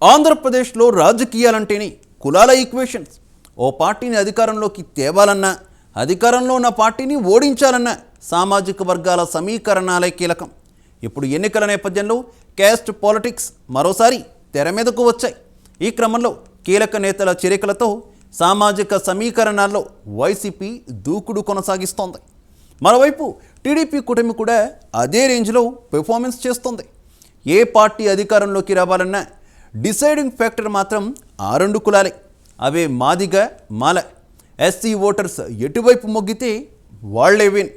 ఆంధ్రప్రదేశ్లో రాజకీయాలంటేనే కులాల ఈక్వేషన్స్. ఓ పార్టీని అధికారంలోకి తేవాలన్నా, అధికారంలో ఉన్న పార్టీని ఓడించాలన్నా సామాజిక వర్గాల సమీకరణాలే కీలకం. ఇప్పుడు ఎన్నికల నేపథ్యంలో క్యాస్ట్ పాలిటిక్స్ మరోసారి తెర మీదకు వచ్చాయి. ఈ క్రమంలో కీలక నేతల చేరికలతో సామాజిక సమీకరణాల్లో వైసీపీ దూకుడు కొనసాగిస్తోంది. మరోవైపు టీడీపీ కూటమి కూడా అదే రేంజ్లో పెర్ఫార్మెన్స్ చేస్తోంది. ఏ పార్టీ అధికారంలోకి రావాలన్నా డిసైడింగ్ ఫ్యాక్టర్ మాత్రం ఆ రెండు కులాలే. అవే మాదిగ, మాల. ఎస్సీ ఓటర్స్ ఎటువైపు మొగ్గితే వాళ్లే విన్.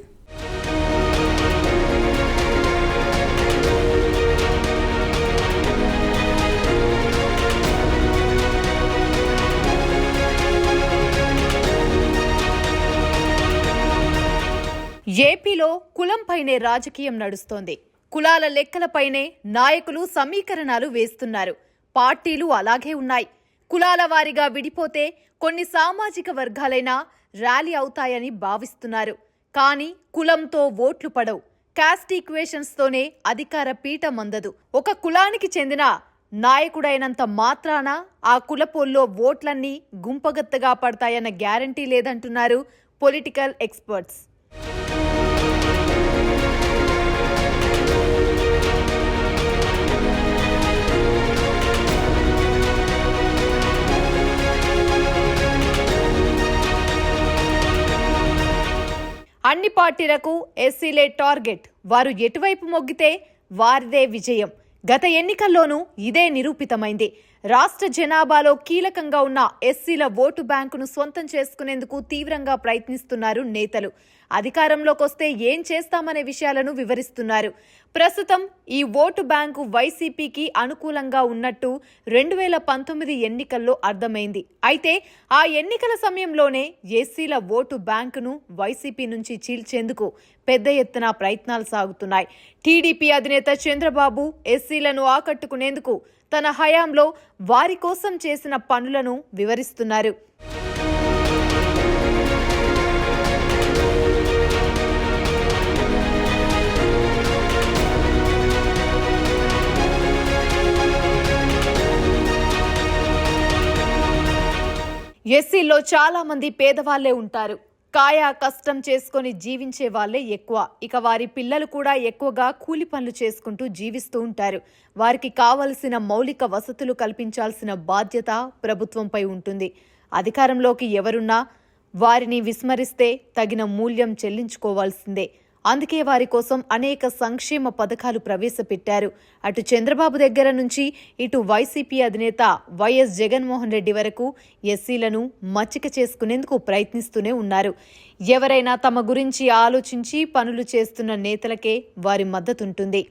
ఏపీలో కులంపైనే రాజకీయం నడుస్తోంది. కులాల లెక్కలపైనే నాయకులు సమీకరణాలు వేస్తున్నారు. పార్టీలు అలాగే ఉన్నాయి. కులాల వారీగా విడిపోతే కొన్ని సామాజిక వర్గాలైనా ర్యాలీ అవుతాయని భావిస్తున్నారు. కానీ కులంతో ఓట్లు పడవు. కాస్ట్ ఈక్వేషన్స్తోనే అధికార పీఠం అందదు. ఒక కులానికి చెందిన నాయకుడైనంత మాత్రాన ఆ కులపోల్లో ఓట్లన్నీ గుంపగత్తగా పడతాయన్న గ్యారంటీ లేదంటున్నారు పొలిటికల్ ఎక్స్పర్ట్స్. అన్ని పార్టీలకు ఎస్సీలే టార్గెట్. వారు ఎటువైపు మొగ్గితే వారిదే విజయం. గత ఎన్నికల్లోనూ ఇదే నిరూపితమైంది. రాష్ట్ర జనాభాలో కీలకంగా ఉన్న ఎస్సీల ఓటు బ్యాంకును సొంతం చేసుకునేందుకు తీవ్రంగా ప్రయత్నిస్తున్నారు నేతలు. అధికారంలోకి వస్తే ఏం చేస్తామనే విషయాలను వివరిస్తున్నారు. ప్రస్తుతం ఈ ఓటు బ్యాంకు వైసీపీకి అనుకూలంగా ఉన్నట్టు 2019 ఎన్నికల్లో అర్థమైంది. అయితే ఆ ఎన్నికల సమయంలోనే ఎస్సీల ఓటు బ్యాంకును వైసీపీ నుంచి చీల్చేందుకు పెద్ద ఎత్తున ప్రయత్నాలు సాగుతున్నాయి. టీడీపీ అధినేత చంద్రబాబు ఎస్సీలను ఆకట్టుకునేందుకు తన హయాంలో వారి కోసం చేసిన పనులను వివరిస్తున్నారు. ఎస్సీల్లో చాలా మంది పేదవాళ్లే ఉంటారు. కాయా కష్టం చేసుకొని జీవించే వాళ్లే ఎక్కువ. ఇక వారి పిల్లలు కూడా ఎక్కువగా కూలి పనులు చేసుకుంటూ జీవిస్తూ ఉంటారు. వారికి కావలసిన మౌలిక వసతులు కల్పించాల్సిన బాధ్యత ప్రభుత్వంపై ఉంటుంది. అధికారంలోకి ఎవరున్నా వారిని విస్మరిస్తే తగిన మూల్యం చెల్లించుకోవాల్సిందే. అందుకే వారి కోసం అనేక సంక్షేమ పథకాలు ప్రవేశపెట్టారు. అటు చంద్రబాబు దగ్గర నుంచి ఇటు వైసీపీ అధినేత వైఎస్ జగన్మోహన్ రెడ్డి వరకు ఎస్సీలను మచ్చిక చేసుకునేందుకు ప్రయత్నిస్తూనే ఉన్నారు. ఎవరైనా తమ గురించి ఆలోచించి పనులు చేస్తున్న నేతలకే వారి మద్దతుంటుంది.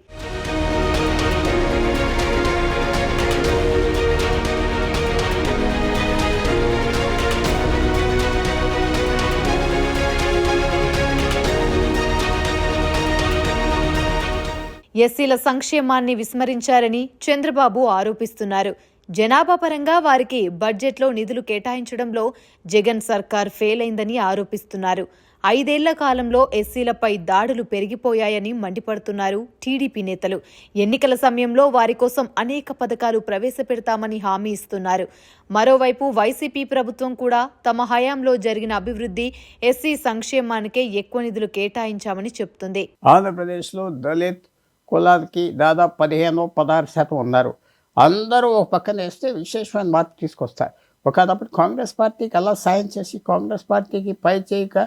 ఎస్సీల సంక్షేమాన్ని విస్మరించారని చంద్రబాబు ఆరోపిస్తున్నారు. జనాభా పరంగా వారికి బడ్జెట్లో నిధులు కేటాయించడంలో జగన్ సర్కార్ ఫెయిల్ అయిందని ఆరోపిస్తున్నారు. 5 ఏళ్ల కాలంలో ఎస్సీలపై దాడులు పెరిగిపోయాయని మండిపడుతున్నారు టీడీపీ నేతలు. ఎన్నికల సమయంలో వారి కోసం అనేక పథకాలు ప్రవేశపెడతామని హామీ ఇస్తున్నారు. మరోవైపు వైసీపీ ప్రభుత్వం కూడా తమ హయాంలో జరిగిన అభివృద్ధి, ఎస్సీ సంక్షేమానికే ఎక్కువ నిధులు కేటాయించామని చెబుతుంది. ఆంధ్రప్రదేశ్లో దళిత్ కులానికి దాదాపు 15-16% ఉన్నారు. అందరూ ఒక పక్కన వేస్తే విశేషమైన మార్పు తీసుకొస్తారు. ఒకప్పుడు కాంగ్రెస్ పార్టీకి అలా సాయం చేసి కాంగ్రెస్ పార్టీకి పై చేయక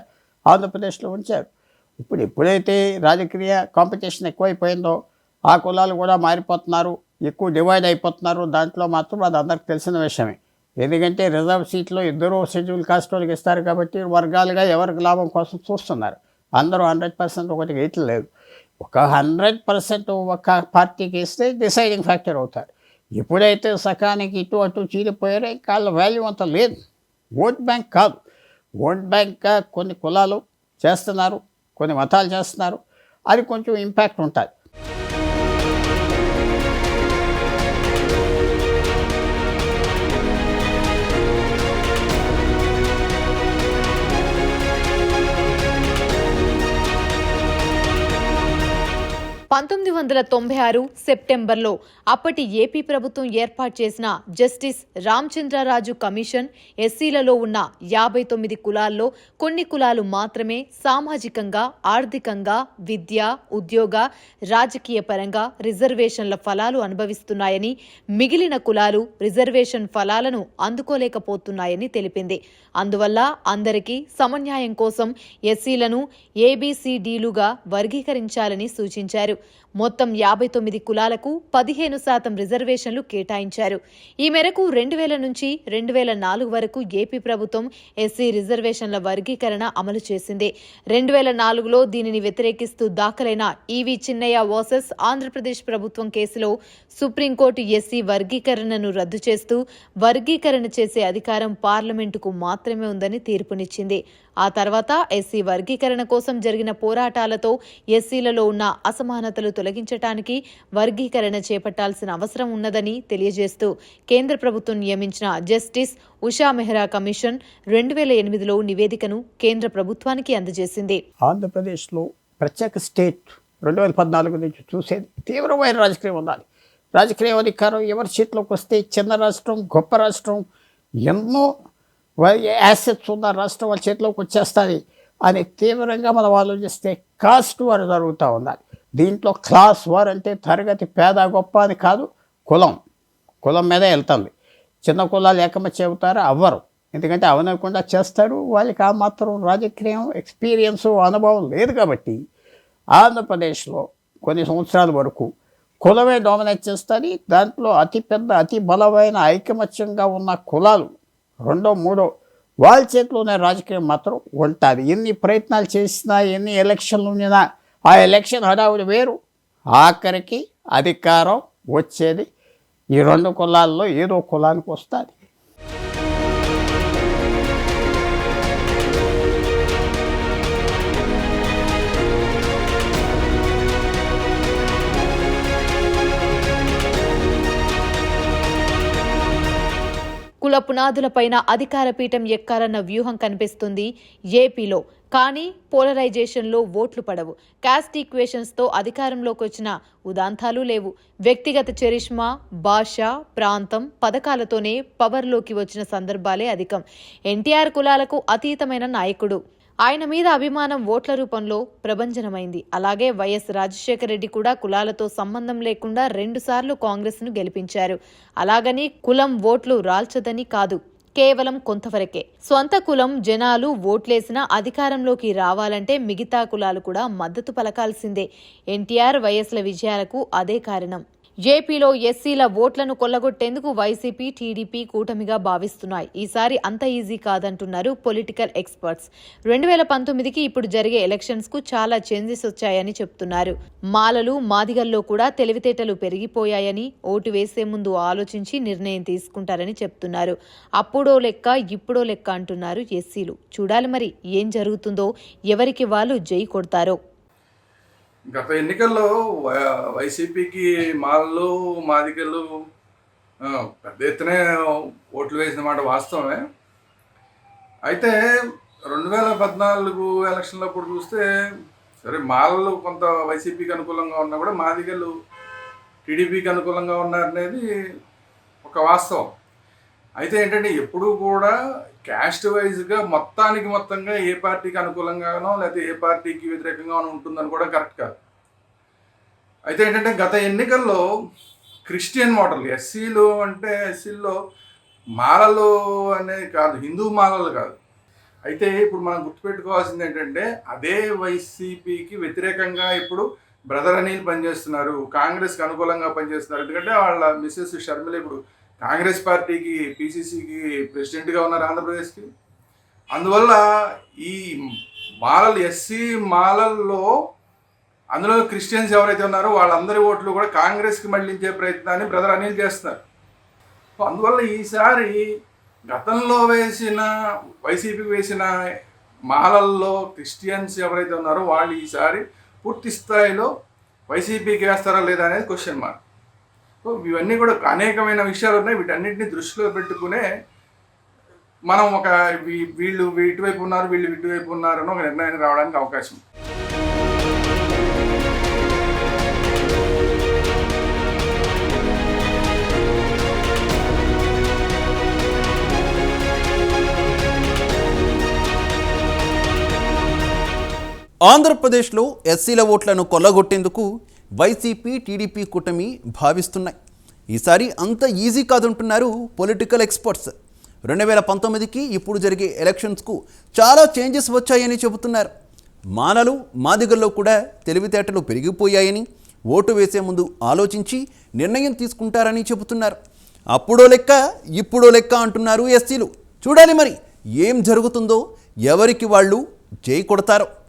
ఆంధ్రప్రదేశ్లో ఉంచారు. ఇప్పుడు ఎప్పుడైతే రాజకీయ కాంపిటీషన్ ఎక్కువైపోయిందో ఆ కులాలు కూడా మారిపోతున్నారు, ఎక్కువ డివైడ్ అయిపోతున్నారు. దాంట్లో మాత్రం అది అందరికి తెలిసిన విషయమే. ఎందుకంటే రిజర్వ్ సీట్లో 2 షెడ్యూల్ కాస్ట్ వాళ్ళకి ఇస్తారు కాబట్టి వర్గాలుగా ఎవరికి లాభం కోసం చూస్తున్నారు. అందరూ 100% ఒకటి వేయట్లేదు. ఒక 100% ఒక పార్టీకి ఇస్తే డిసైడింగ్ ఫ్యాక్టర్ అవుతారు. ఎప్పుడైతే సకానికి ఇటు అటు చీలిపోయారో ఇంకా వాల్యూ అంత లేదు. ఓట్ బ్యాంక్ కాదు. ఓట్ బ్యాంక్గా కొన్ని కులాలు చేస్తున్నారు, కొన్ని మతాలు చేస్తున్నారు. అది కొంచెం ఇంపాక్ట్ ఉంటుంది. 1996 సెప్టెంబర్లో అప్పటి ఏపీ ప్రభుత్వం ఏర్పాటు చేసిన జస్టిస్ రామచంద్రరాజు కమిషన్ ఎస్సీలలో ఉన్న 59 కులాల్లో కొన్ని కులాలు మాత్రమే సామాజికంగా, ఆర్థికంగా, విద్య, ఉద్యోగ, రాజకీయ పరంగా రిజర్వేషన్ల ఫలాలు అనుభవిస్తున్నాయని, మిగిలిన కులాలు రిజర్వేషన్ ఫలాలను అందుకోలేకపోతున్నాయని తెలిపింది. అందువల్ల అందరికీ సమన్యాయం కోసం ఎస్సీలను ఏబీసీడీలుగా వర్గీకరించాలని సూచించారు. మొత్తం 59 కులాలకు 15% రిజర్వేషన్లు కేటాయించారు. ఈ మేరకు 2000 నుంచి 2004 వరకు ఏపీ ప్రభుత్వం ఎస్సీ రిజర్వేషన్ల వర్గీకరణ అమలు చేసింది. 2004లో దీనిని వ్యతిరేకిస్తూ దాఖలైన ఈవీ చిన్నయ్య వర్సెస్ ఆంధ్రప్రదేశ్ ప్రభుత్వం కేసులో సుప్రీంకోర్టు ఎస్సీ వర్గీకరణను రద్దు చేస్తూ వర్గీకరణ చేసే అధికారం పార్లమెంటుకు మాత్రమే ఉందని తీర్పునిచ్చింది. ఆ తర్వాత ఎస్సీ వర్గీకరణ కోసం జరిగిన పోరాటాలతో ఎస్సీలలో ఉన్న అసమానతలు తొలగించడానికి వర్గీకరణ చేపట్టాల్సిన అవసరం ఉన్నదని తెలియజేస్తూ కేంద్ర ప్రభుత్వం నియమించిన జస్టిస్ ఉషా మెహ్రా కమిషన్ 2008లో నివేదికను కేంద్ర ప్రభుత్వానికి అందజేసింది. ఆంధ్రప్రదేశ్లో ప్రత్యేక స్టేట్ 2014 నుంచి చూసేది తీవ్రమైన రాజకీయం ఉండాలి. రాజకీయ అధికారం ఎవరి చేతిలోకి వస్తే చిన్న రాష్ట్రం, గొప్ప రాష్ట్రం, ఎన్నో యాసెట్స్ ఉన్న రాష్ట్రం వాళ్ళ చేతిలోకి వచ్చేస్తుంది అని తీవ్రంగా మనం ఆలోచిస్తే కాస్ట్ వారు జరుగుతూ ఉండాలి. దీంట్లో క్లాస్ వార్ అంటే తరగతి పేద గొప్ప అని కాదు, కులం మీదే వెళ్తుంది. చిన్న కులాలు ఏకమచ్చి చెబుతారు, అవ్వరు. ఎందుకంటే అవనకుండా చేస్తారు. వాళ్ళకి ఆ మాత్రం రాజకీయం ఎక్స్పీరియన్స్ అనుభవం లేదు. కాబట్టి ఆంధ్రప్రదేశ్లో కొన్ని సంవత్సరాల వరకు కులమే డామినేట్ చేస్తుంది. దాంట్లో అతిపెద్ద అతి బలమైన ఐకమత్యంగా ఉన్న కులాలు 2, 3 వాళ్ళ చేతిలోనే రాజకీయం మాత్రం ఉంటుంది. ఎన్ని ప్రయత్నాలు చేసినా, ఎన్ని ఎలక్షన్లు ఉన్నా ఆ ఎలక్షన్ హడావుడి వేరు. ఆఖరికి అధికారం వచ్చేది ఈ 2 కులాల్లో ఏదో కులానికి వస్తుంది. కుల పునాదులపైన అధికార పీఠం ఎక్కాలన్న వ్యూహం కనిపిస్తుంది ఏపీలో. కానీ పోలరైజేషన్లో ఓట్లు పడవు. కాస్ట్ ఈక్వేషన్స్తో అధికారంలోకి వచ్చిన ఉదాంతాలు లేవు. వ్యక్తిగత చరిష్మా, భాష, ప్రాంతం, పథకాలతోనే పవర్లోకి వచ్చిన సందర్భాలే అధికం. ఎన్టీఆర్ కులాలకు అతీతమైన నాయకుడు. ఆయన మీద అభిమానం ఓట్ల రూపంలో ప్రభంజనమైంది. అలాగే వైఎస్ రాజశేఖర రెడ్డి కూడా కులాలతో సంబంధం లేకుండా 2 సార్లు కాంగ్రెస్ను గెలిపించారు. అలాగని కులం ఓట్లు రాల్చదని కాదు, కేవలం కొంతవరకే. స్వంత కులం జనాలు ఓట్లేసినా అధికారంలోకి రావాలంటే మిగతా కులాలు కూడా మద్దతు పలకాల్సిందే. ఎన్టీఆర్, వైఎస్ల విజయాలకు అదే కారణం. ఏపీలో ఎస్సీల ఓట్లను కొల్లగొట్టేందుకు వైసీపీ, టీడీపీ కూటమిగా భావిస్తున్నాయి. ఈసారి అంత ఈజీ కాదంటున్నారు పొలిటికల్ ఎక్స్పర్ట్స్. 2019కి ఇప్పుడు జరిగే ఎలక్షన్స్ కు చాలా చేంజెస్ వచ్చాయని చెప్తున్నారు. మాలలు, మాదిగల్లో కూడా తెలివితేటలు పెరిగిపోయాయని, ఓటు వేసే ముందు ఆలోచించి నిర్ణయం తీసుకుంటారని చెప్తున్నారు. అప్పుడో లెక్క, ఇప్పుడో లెక్క అంటున్నారు ఎస్సీలు. చూడాలి మరి ఏం జరుగుతుందో, ఎవరికి వాళ్ళు జై కొడతారో. గత ఎన్నికల్లో వైసీపీకి మాలలు, మాదిగలు పెద్ద ఎత్తునే ఓట్లు వేసిన మాట వాస్తవమే. అయితే 2014 ఎలక్షన్లప్పుడు చూస్తే సరే మాలలు కొంత వైసీపీకి అనుకూలంగా ఉన్నా కూడా మాదిగలు టీడీపీకి అనుకూలంగా ఉన్నారనేది ఒక వాస్తవం. అయితే ఏంటంటే ఎప్పుడూ కూడా క్యాస్ట్ వైజ్గా మొత్తంగా ఏ పార్టీకి అనుకూలంగానో లేకపోతే ఏ పార్టీకి వ్యతిరేకంగానో ఉంటుందని కూడా కరెక్ట్ కాదు. అయితే ఏంటంటే గత ఎన్నికల్లో క్రిస్టియన్ మోడల్ ఎస్సీలు అంటే ఎస్సీల్లో మాలలు అనేది కాదు, హిందూ మాలలు కాదు. అయితే ఇప్పుడు మనం గుర్తుపెట్టుకోవాల్సింది ఏంటంటే అదే వైసీపీకి వ్యతిరేకంగా ఇప్పుడు బ్రదర్ అనిల్ పనిచేస్తున్నారు, కాంగ్రెస్కి అనుకూలంగా పనిచేస్తున్నారు. ఎందుకంటే వాళ్ళ మిస్సెస్ షర్మిల ఇప్పుడు కాంగ్రెస్ పార్టీకి పీసీసీకి ప్రెసిడెంట్గా ఉన్నారు ఆంధ్రప్రదేశ్కి. అందువల్ల ఈ మాలలు ఎస్సీ మాలల్లో అందులో క్రిస్టియన్స్ ఎవరైతే ఉన్నారో వాళ్ళందరి ఓట్లు కూడా కాంగ్రెస్కి మళ్లించే ప్రయత్నాన్ని బ్రదర్ అనిల్ చేస్తున్నారు. అందువల్ల ఈసారి గతంలో వేసిన వైసీపీకి వేసిన మాలల్లో క్రిస్టియన్స్ ఎవరైతే ఉన్నారో వాళ్ళు ఈసారి పూర్తి స్థాయిలో వైసీపీకి వేస్తారా లేదా అనేది క్వశ్చన్ మార్క్. ఇవన్నీ కూడా అనేకమైన విషయాలు ఉన్నాయి. వీటన్నిటిని దృష్టిలో పెట్టుకునే మనం వీళ్ళు ఇటువైపు ఉన్నారు, వీళ్ళు ఇటువైపు ఉన్నారని ఒక నిర్ణయానికి రావడానికి అవకాశం. ఆంధ్రప్రదేశ్లో ఎస్సీల ఓట్లను కొల్లగొట్టేందుకు వైసీపీ టీడీపీ కూటమి భావిస్తున్నాయి. ఈసారి అంత ఈజీ కాదంటున్నారు పొలిటికల్ ఎక్స్పర్ట్స్. 2019కి ఇప్పుడు జరిగే ఎలక్షన్స్కు చాలా చేంజెస్ వచ్చాయని చెబుతున్నారు. మాలలు మాదిగల్లో కూడా తెలివితేటలు పెరిగిపోయాయని, ఓటు వేసే ముందు ఆలోచించి నిర్ణయం తీసుకుంటారని చెబుతున్నారు. అప్పుడో లెక్క ఇప్పుడో లెక్క అంటున్నారు ఎస్సీలు. చూడాలి మరి ఏం జరుగుతుందో, ఎవరికి వాళ్ళు జై కొడతారో.